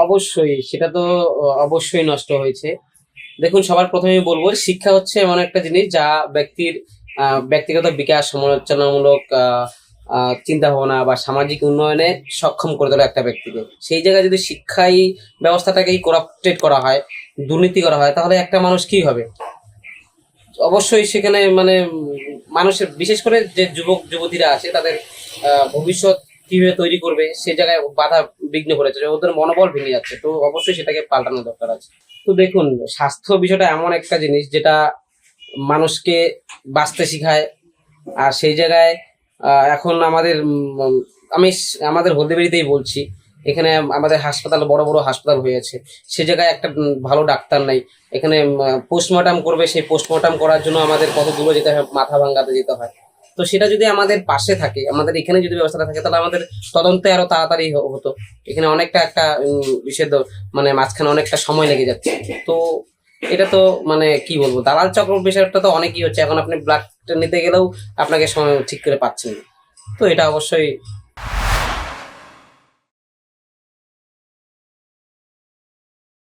অবশ্যই সেটা তো অবশ্যই নষ্ট হয়েছে। দেখুন, সবার প্রথমেই বলবো শিক্ষা হচ্ছে এমন একটা জিনিস যা ব্যক্তির ব্যক্তিগত বিকাশ, সমালোচনামূলক চিন্তা ভাবনা বা সামাজিক উন্নয়নে সক্ষম করে তোলে একটা ব্যক্তিকে। সেই জায়গায় যদি শিক্ষাই ব্যবস্থাটাকেই করাপ্টেড করা হয়, দুর্নীতি করা হয়, তাহলে একটা মানুষ কি হবে? অবশ্যই সেখানে মানে মানুষের, বিশেষ করে যে যুবক যুবতীরা আছে তাদের ভবিষ্যৎ কিভাবে তৈরি করবে সে জায়গায় বাধা বিঘ্ন করেছে, ওদের মনোবল ভেঙে যাচ্ছে। তো অবশ্যই সেটাকে পাল্টানো দরকার আছে। তো দেখুন, স্বাস্থ্য বিষয়টা এমন একটা জিনিস যেটা মানুষকে বাঁচতে শেখায়। আর সেই জায়গায় এখন আমাদের আমি আমাদের হলদিবাড়িতেই বলছি, এখানে আমাদের হাসপাতাল, বড় বড় হাসপাতাল হয়েছে, সে জায়গায় একটা ভালো ডাক্তার নাই। এখানে পোস্টমর্টম করবে, সেই পোস্টমর্টম করার জন্য আমাদের কত দূরে যেতে হয়, মাথা ভাঙ্গাতে যেতে হয়। তো সেটা যদি আমাদের পাশে থাকে, আমাদের এখানে যদি ব্যবস্থাটা থাকে, তাহলে আমাদের তদন্তে আরো তাড়াতাড়ি হতো। এখানে অনেকটা একটা বিষয় মানে মাঝখানে অনেকটা সময় লেগে যাচ্ছে। তো এটা তো মানে কি বলবো, দালাল চক্র বিষয়টা তো অনেকই হচ্ছে। এখন আপনি ব্লাড নিতে গেলেও আপনাকে সময় ঠিক করে পাচ্ছেন না। তো এটা অবশ্যই